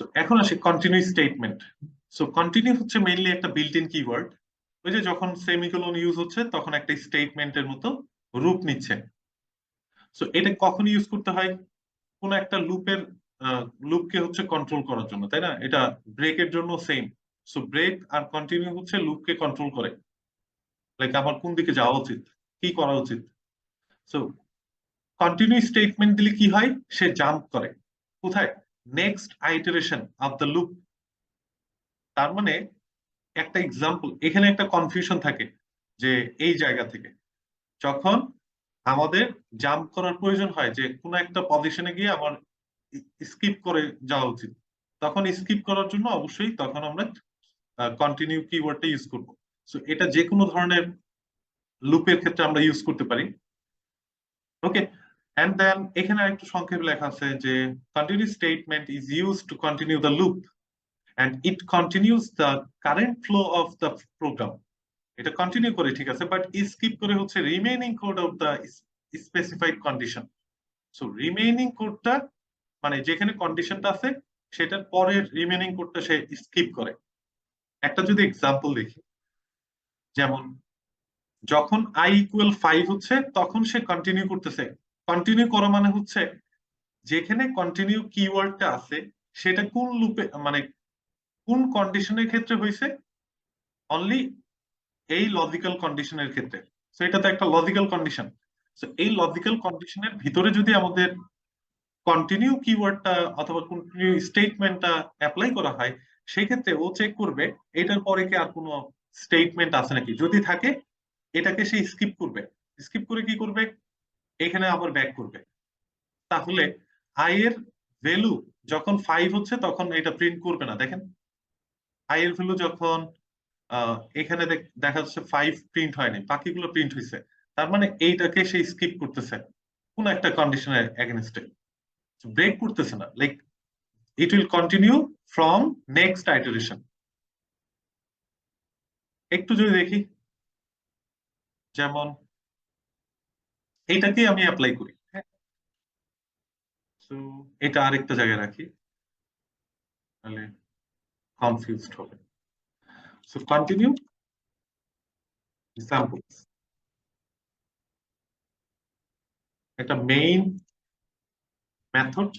So এখন আসি continue statement. So continue হচ্ছে মেইনলি একটা বিল্ট ইন কিওয়ার্ড। ওই যে যখন সেমিকোলন ইউজ হচ্ছে তখন একটা স্টেটমেন্টের মতো রূপ নিচ্ছে। সো এটা কখন ইউজ করতে হয়? কোন একটা লুপকে হচ্ছে কন্ট্রোল করার জন্য, তাই না? এটা ব্রেকের জন্য সেম। সো ব্রেক আর কন্টিনিউ হচ্ছে লুপকে কন্ট্রোল করে, লাইক আমার কোন দিকে যাওয়া উচিত, কি করা উচিত। সো কন্টিনিউ স্টেটমেন্ট দিলে কি হয়, সে জাম্প করে কোথায়, next iteration of the loop. তার মানে একটা এক্সাম্পল, এখানে একটা কনফিউশন থাকে যে এই জায়গা থেকে যখন আমাদের জাম্প করার প্রয়োজন হয় যে কোনো একটা পজিশনে গিয়ে আমার স্কিপ করে যাওয়া উচিত, তখন স্কিপ করার জন্য অবশ্যই তখন আমরা কন্টিনিউ কিওয়ার্ডটা ইউজ করব। সো এটা যে কোনো ধরনের লুপের ক্ষেত্রে আমরা ইউজ করতে পারি। ওকে, এন্ড দেন এখানে আরেকটু সংক্ষেপে লেখা আছে যে continue statement is use to continue the loop and it continues the current flow of the program. এটা কন্টিনিউ করে, ঠিক আছে, বাট স্কিপ করে হচ্ছে remaining code of the specified condition. So remaining কোডটা মানে যেখানে কন্ডিশনটা আছে সেটার পরের রিমেইনিং কোডটা সে স্কিপ করে। একটা যদি এক্সাম্পল দেখি, যেমন যখন i ইকুয়াল 5 হচ্ছে তখন সে কন্টিনিউ করতেছে। কন্টিনিউ করা মানে হচ্ছে যেখানে কন্টিনিউ কিওয়ার্ডটা আছে সেটা কোন লুপে মানে কোন কন্ডিশনের ক্ষেত্রে হয়েছে, অনলি এই লজিক্যাল কন্ডিশনের ক্ষেত্রে। সো এটা তো একটা লজিক্যাল কন্ডিশন। সো এই লজিক্যাল কন্ডিশনের ভিতরে যদি আমাদের কন্টিনিউ কিওয়ার্ডটা অথবা কন্টিনিউ স্টেটমেন্টটা অ্যাপ্লাই করা হয়, সেই ক্ষেত্রে ও চেক করবে এটার পরে কি আর কোনো স্টেটমেন্ট আছে নাকি। যদি থাকে এটাকে সে স্কিপ করবে। স্কিপ করে কি করবে, এখানে আবার ব্যাক করবে। তাহলে আই এর ভ্যালু যখন 5 হচ্ছে তখন এটা প্রিন্ট করবে না। দেখেন আই এর ভ্যালু যখন এখানে দেখা যাচ্ছে 5 প্রিন্ট হয়নি, বাকিগুলো প্রিন্ট হয়েছে। তার মানে এইটাকে সে স্কিপ করতেছে কোন একটা কন্ডিশনের এগেনস্টে, ব্রেক করতেছে না। Like it will continue from next iteration. একটু যদি দেখি, যেমন এইটাকে আমি অ্যাপ্লাই করি, হ্যাঁ। তো এটা আরেকটা জায়গায় রাখি, তাহলে কনফিউজড হবে। সো কন্টিনিউ এক্সাম্পলস, একটা মেইন মেথড,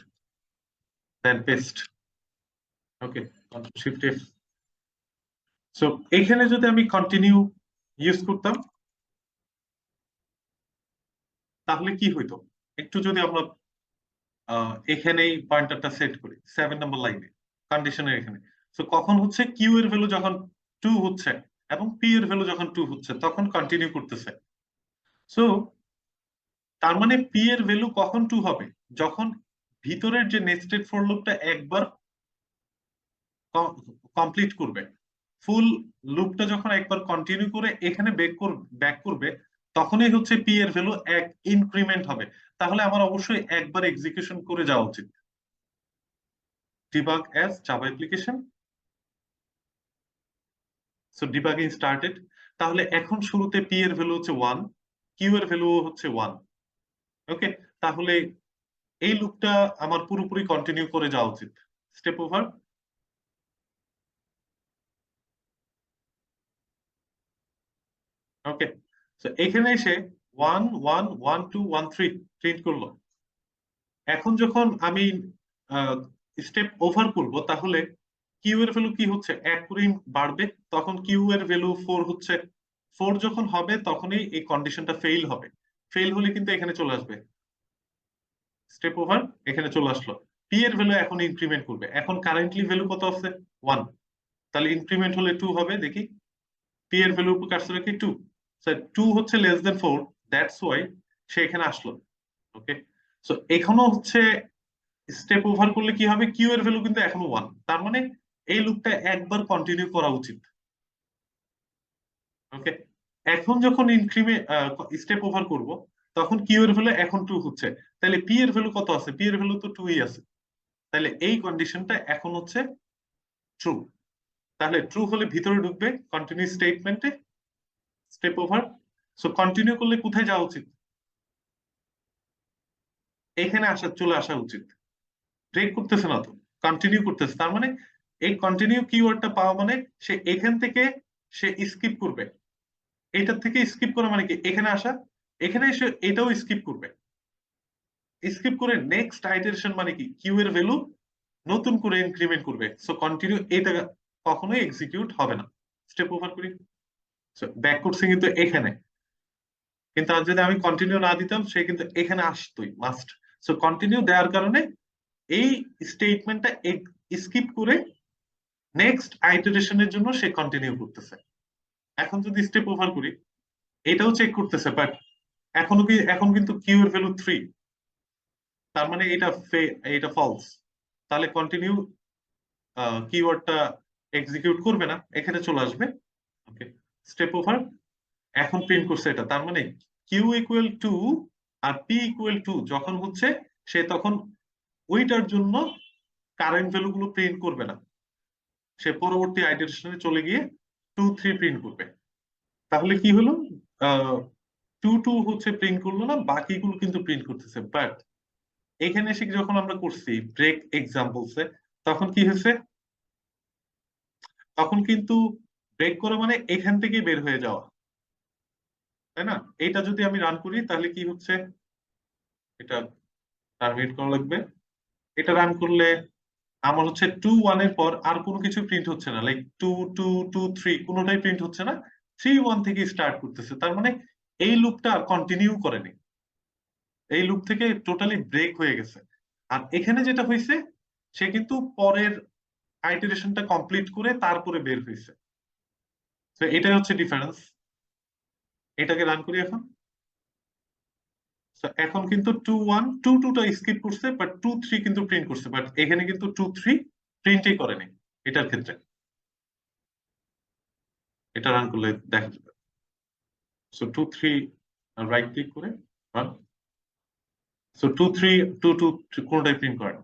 দেন পেস্ট। ওকে, কন্ট্রোল শিফট এফ। সো এখানে যদি আমি কন্টিনিউ ইউজ করতাম তাহলে কি হইতো, একটু যদি আমরা এখানেই পয়েন্টারটা সেট করি 7 নম্বর লাইনে কন্ডিশনের এখানে। সো কখন হচ্ছে কিউ এর ভ্যালু যখন 2 হচ্ছে এবং পি এর ভ্যালু যখন 2 হচ্ছে তখন কন্টিনিউ করতেছে। সো তার মানে পি এর ভ্যালু কখন 2 হবে, যখন ভিতরের যে নেস্টেড ফর লুপটা একবার কমপ্লিট করবে, ফুল লুপটা যখন একবার কন্টিনিউ করে এখানে ব্যাক করবে, তখনই হচ্ছে পি এর ভ্যালু এক ইনক্রিমেন্ট হবে। তাহলে আমার অবশ্যই একবার এক্সিকিউশন করে যাওয়া উচিত। Debug as Java application, so debugging started. তাহলে এখন শুরুতে পি এর ভ্যালু হচ্ছে 1, কিউ এর ভ্যালু হচ্ছে 1। ওকে, তাহলে এই লুপটা আমার পুরোপুরি কন্টিনিউ করে যাওয়া উচিত। Step over. ওকে, তো এখানে এসে 1 1 1 2 1 3 প্রিন্ট করলো। এখন যখন আমি স্টেপ ওভার করব তাহলে কিউ এর ভ্যালু কি হচ্ছে, এক করে বাড়বে, তখন কিউ এর ভ্যালু 4 হচ্ছে। 4 যখন হবে তখনই এই কন্ডিশনটা ফেইল হবে। ফেইল হলে কিন্তু এখানে চলে আসবে, স্টেপ ওভার, এখানে চলে আসলো। পি এর ভ্যালু এখন ইনক্রিমেন্ট করবে, এখন কারেন্টলি ভ্যালু কত আছে 1, তাহলে ইনক্রিমেন্ট হলে 2 হবে। দেখি পি এর ভ্যালু উপর কাটছে কি 2, স্যার 2 হচ্ছে লেস দেন 4, দ্যাটস ওয়াই সে এখানে আসলো। ওকে, সো এখনো হচ্ছে স্টেপ ওভার করলে কি হবে, কিউ এর ভ্যালু কিন্তু এখনো 1, তার মানে এই লুপটা একবার কন্টিনিউ করা উচিত। ওকে, এখন যখন ইনক্রিমেন্ট স্টেপ ওভার করব তখন কিউ এর ভ্যালু এখন 2 হচ্ছে, তাহলে পি এর ভ্যালু কত আছে, পি এর ভ্যালু তো 2ই আছে। তাহলে এই কন্ডিশনটা এখন হচ্ছে ট্রু। তাহলে ট্রু হলে ভিতরে ঢুকবে কন্টিনিউ স্টেটমেন্টে, স্টেপ ওভার। সো কন্টিনিউ করলে কোথায় যাওয়া উচিত, এখানে চলে আসা উচিত। ব্রেক করতেছে না তো, কন্টিনিউ করতেছে, তার মানে এই কন্টিনিউ কিওয়ার্ডটা পাওয়া মানে সে এখান থেকে সে স্কিপ করবে, এটার থেকে স্কিপ করা মানে কি এখানে আসা, এখানে এসে এটাও স্কিপ করবে, স্কিপ করে নেক্সট আইটারেশন মানে কি কিউ এর ভ্যালু নতুন করে ইনক্রিমেন্ট করবে। সো কন্টিনিউ এটা কখনোই এক্সিকিউট হবে না। স্টেপ ওভার করি, ব্যাক করছে কিন্তু এখানে, কিন্তু আর যদি আমি কন্টিনিউ না দিতাম সে কিন্তু এখানে আসতোই মাস্ট। সো কন্টিনিউ দেওয়ার কারণে এই স্টেটমেন্টটা স্কিপ করে নেক্সট আইটারেশনের জন্য সে কন্টিনিউ করতেছে। এখন যদি স্টেপ ওভার করি, এটাও চেক করতেছে, বাট এখন কিন্তু কিউ এর ভ্যালু 3, তার মানে এটা ফলস, তাহলে কন্টিনিউ কিওয়ার্ডটা এক্সিকিউট করবে না, এখানে চলে আসবে। ওকে, স্টেপ ওভার, এখন প্রিন্ট করছে এটা, তার মানে Q equal to R P equal to যখন হচ্ছে, সে তখন ওইটার জন্য কারেন্ট ভ্যালু গুলো প্রিন্ট করবে না, সে পরবর্তী আইটারেশনে চলে গিয়ে 2 3 প্রিন্ট করবে। তাহলে কি হলো, 2 2 হচ্ছে প্রিন্ট করলো না, বাকিগুলো কিন্তু প্রিন্ট করতেছে। বাট এখানে এসে যখন আমরা করছি ব্রেক এক্সাম্পলসে, তখন কি হয়েছে, তখন কিন্তু ব্রেক করা মানে এখান থেকে বের হয়ে যাওয়া, তাই না? এটা যদি আমি রান করি তাহলে কি হচ্ছে, এটা টার্মিনেট করা লাগবে। এটা রান করলে আমার হচ্ছে 2 1 এর পর আর কোনো কিছু প্রিন্ট হচ্ছে না, লাইক 2 2 2 3 কোনোটাই প্রিন্ট হচ্ছে না, 3 1 থেকে স্টার্ট করতেছে, তার মানে এই লুপটা আর কন্টিনিউ করেনি, এই লুপ থেকে টোটালি ব্রেক হয়ে গেছে। আর এখানে যেটা হয়েছে, সে কিন্তু পরের আইটারেশনটা কমপ্লিট করে তারপরে বের হয়েছে। তো এটাই হচ্ছে ডিফারেন্স। এটাকে রান করি এখন। So, এখন কিন্তু 2 1 2 2টা স্কিপ করছে, বাট 2 3 কিন্তু প্রিন্ট করছে, বাট এখানে কিন্তু 2 3 প্রিন্টই করেনি এটার ক্ষেত্রে। এটা রান করলে দেখা যাবে। সো 2 3 রাইট ক্লিক করে রান। সো 2 3 2 2 কোনটাই প্রিন্ট করে না।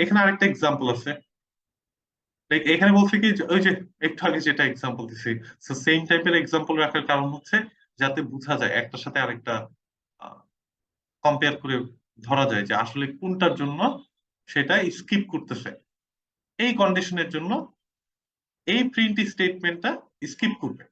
এখানে আরেকটা এক্সাম্পল আছে, এখানে বলছে কি ওই যে একটু আগে যেটা এক্সাম্পল দিছি, সো সেম টাইপের এক্সাম্পল রাখার কারণ হচ্ছে যাতে বোঝা যায় একটার সাথে আরেকটা কম্পেয়ার করে ধরা যায় যে আসলে কোনটার জন্য সেটা স্কিপ করতেছে। এই কন্ডিশনের জন্য এই প্রিন্ট স্টেটমেন্টটা স্কিপ করবে।